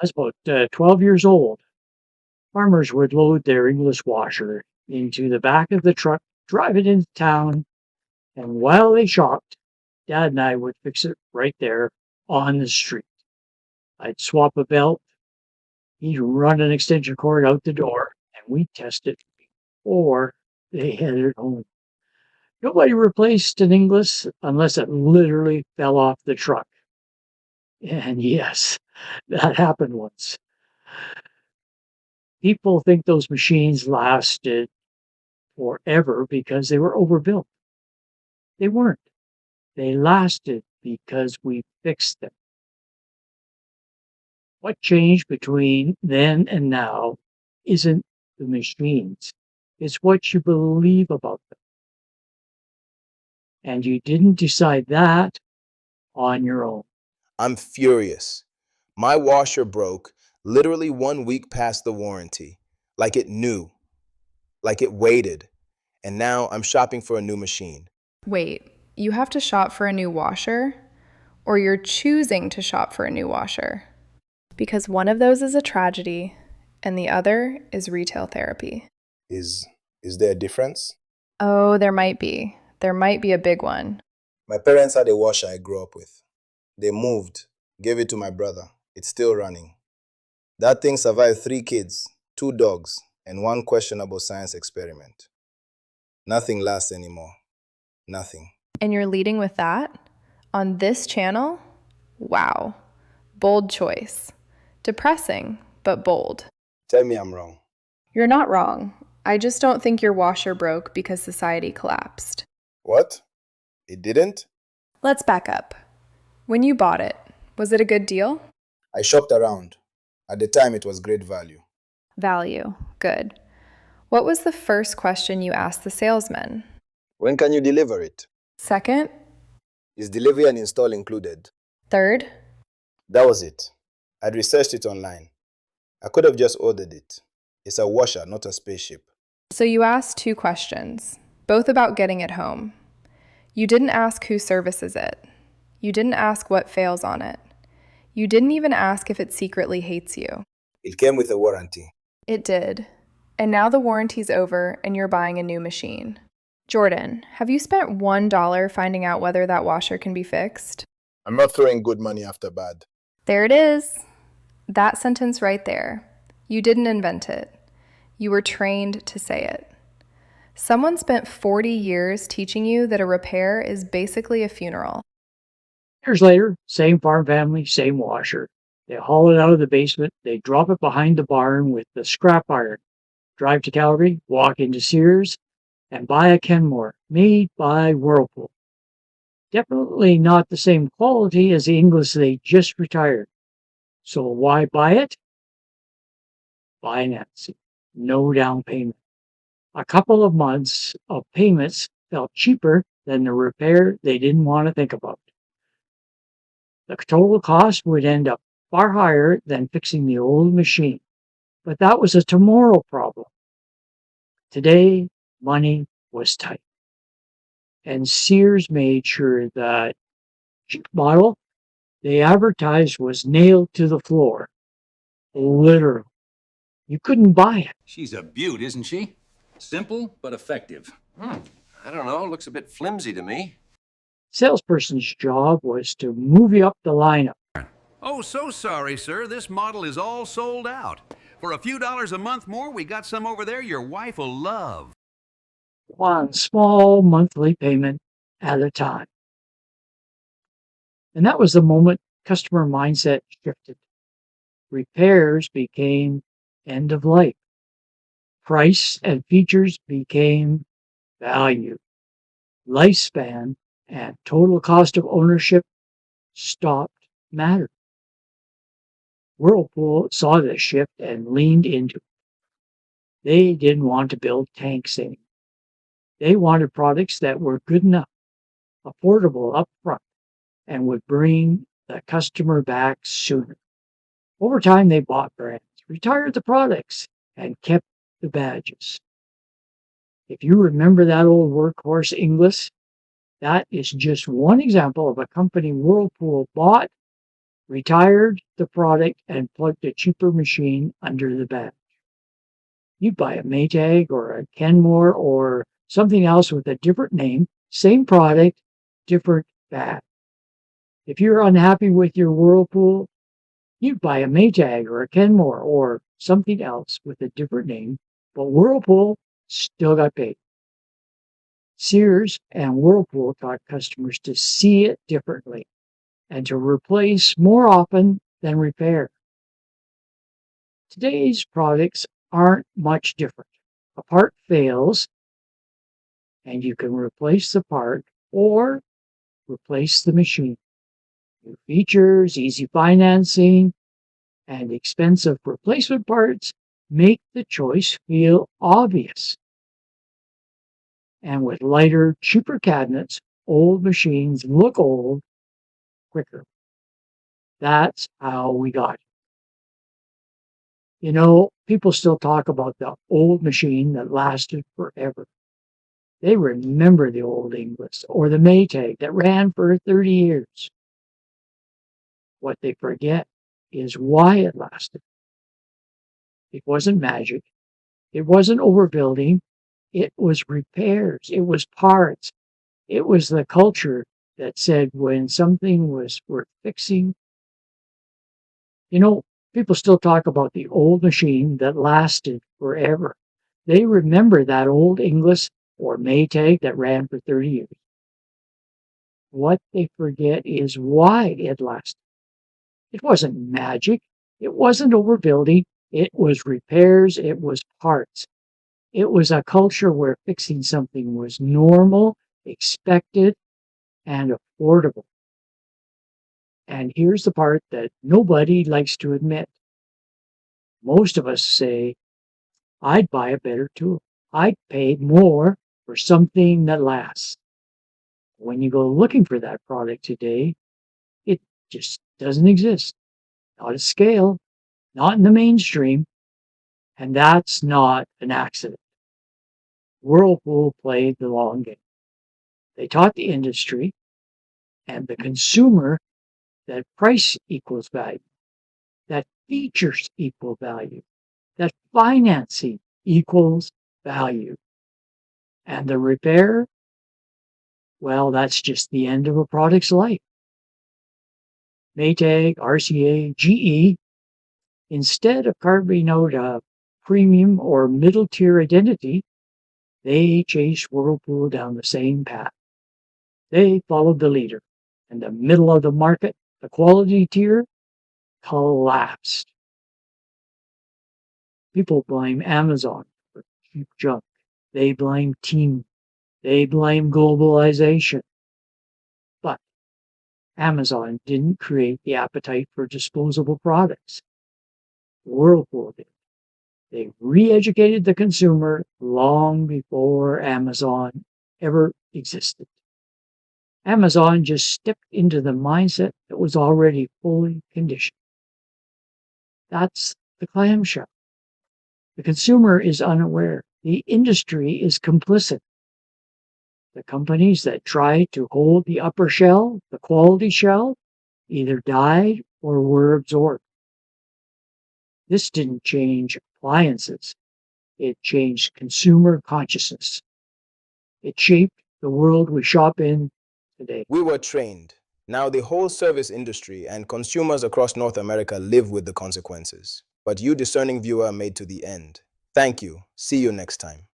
I was about 12 years old. Farmers would load their Inglis washer into the back of the truck, drive it into town, and while they shopped, Dad and I would fix it right there on the street. I'd swap a belt, he'd run an extension cord out the door, and we'd test it before they headed home. Nobody replaced an Inglis unless it literally fell off the truck. And yes, that happened once. People think those machines lasted forever because they were overbuilt. They weren't. They lasted because we fixed them. What changed between then and now isn't the machines, it's what you believe about them. And you didn't decide that on your own. I'm furious. My washer broke literally 1 week past the warranty, like it knew, like it waited, and now I'm shopping for a new machine. Wait, you have to shop for a new washer? Or you're choosing to shop for a new washer? Because one of those is a tragedy, and the other is retail therapy. Is there a difference? Oh, there might be. There might be a big one. My parents had a washer I grew up with. They moved, gave it to my brother. It's still running. That thing survived 3 kids, 2 dogs, and 1 questionable science experiment. Nothing lasts anymore. Nothing. And you're leading with that? On this channel? Wow. Bold choice. Depressing, but bold. Tell me I'm wrong. You're not wrong. I just don't think your washer broke because society collapsed. What? It didn't? Let's back up. When you bought it, was it a good deal? I shopped around. At the time, it was great value. Value. Good. What was the first question you asked the salesman? When can you deliver it? Second? Is delivery and install included? Third? That was it. I'd researched it online. I could have just ordered it. It's a washer, not a spaceship. So you asked 2 questions, both about getting it home. You didn't ask who services it. You didn't ask what fails on it. You didn't even ask if it secretly hates you. It came with a warranty. It did. And now the warranty's over and you're buying a new machine. Jordan, have you spent $1 finding out whether that washer can be fixed? I'm not throwing good money after bad. There it is. That sentence right there. You didn't invent it. You were trained to say it. Someone spent 40 years teaching you that a repair is basically a funeral. Years later, same farm family, same washer. They haul it out of the basement, they drop it behind the barn with the scrap iron, drive to Calgary, walk into Sears, and buy a Kenmore made by Whirlpool. Definitely not the same quality as the Inglis they just retired. So why buy it? Financing. No down payment. A couple of months of payments felt cheaper than the repair they didn't want to think about. The total cost would end up far higher than fixing the old machine. But that was a tomorrow problem. Today, money was tight. And Sears made sure that cheap model they advertised was nailed to the floor. Literally. You couldn't buy it. She's a beaut, isn't she? Simple but effective. I don't know. Looks a bit flimsy to me. Salesperson's job was to move you up the lineup. Oh, so sorry, sir. This model is all sold out. For a few dollars a month more, we got some over there your wife will love. One small monthly payment at a time. And that was the moment customer mindset shifted. Repairs became end of life. Price and features became value. Lifespan and total cost of ownership stopped mattering. Whirlpool saw this shift and leaned into it. They didn't want to build tanks anymore. They wanted products that were good enough, affordable up front, and would bring the customer back sooner. Over time, they bought brands, retired the products, and kept the badges. If you remember that old workhorse Inglis, that is just one example of a company Whirlpool bought, retired the product and plugged a cheaper machine under the bed. You'd buy a Maytag or a Kenmore or something else with a different name, same product, different bag. If you're unhappy with your Whirlpool, you'd buy a Maytag or a Kenmore or something else with a different name, but Whirlpool still got paid. Sears and Whirlpool taught customers to see it differently and to replace more often than repair. Today's products aren't much different. A part fails, and you can replace the part or replace the machine. New features, easy financing, and expensive replacement parts make the choice feel obvious. And with lighter, cheaper cabinets, old machines look old quicker. That's how we got it. You know, people still talk about the old machine that lasted forever. They remember the old Inglis or the Maytag that ran for 30 years. What they forget is why it lasted. It wasn't magic. It wasn't overbuilding. It was repairs. It was parts. It was the culture that said when something was worth fixing. You know, people still talk about the old machine that lasted forever. They remember that old Inglis or Maytag that ran for 30 years. What they forget is why it lasted. It wasn't magic. It wasn't overbuilding. It was repairs. It was parts. It was a culture where fixing something was normal, expected, and affordable. And here's the part that nobody likes to admit. Most of us say, I'd buy a better tool. I'd pay more for something that lasts. When you go looking for that product today, it just doesn't exist. Not at scale, not in the mainstream, and that's not an accident. Whirlpool played the long game. They taught the industry and the consumer that price equals value, that features equal value, that financing equals value. And the repair, well, that's just the end of a product's life. Maytag, RCA, GE, instead of carving out a premium or middle tier identity, they chased Whirlpool down the same path. They followed the leader. In the middle of the market, the quality tier collapsed. People blame Amazon for cheap junk. They blame Team. They blame globalization. But Amazon didn't create the appetite for disposable products. Whirlpool did. They re-educated the consumer long before Amazon ever existed. Amazon just stepped into the mindset that was already fully conditioned. That's the Clam Shell. The consumer is unaware. The industry is complicit. The companies that tried to hold the upper shell, the quality shell, either died or were absorbed. This didn't change appliances. It changed consumer consciousness. It shaped the world we shop in today. We were trained. Now the whole service industry and consumers across North America live with the consequences. But you discerning viewer made to the end. Thank you. See you next time.